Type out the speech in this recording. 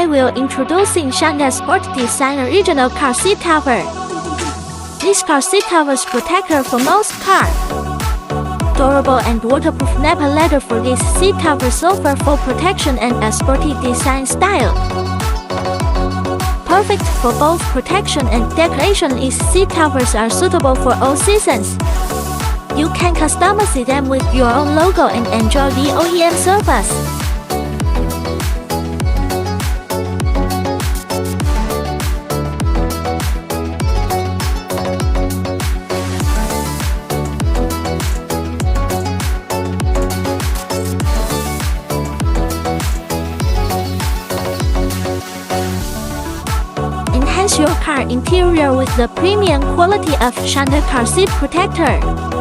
I will introducing Xiangta Sport Design Original Car Seat Cover. This car seat covers protector for most car. Durable and waterproof nappa leather for this seat covers offer full protection and a sporty design style. Perfect for both protection and decoration, these seat covers are suitable for all seasons. You can customize them with your own logo and enjoy the OEM service. Enhance your car interior with the premium quality of Xiangta car seat protector.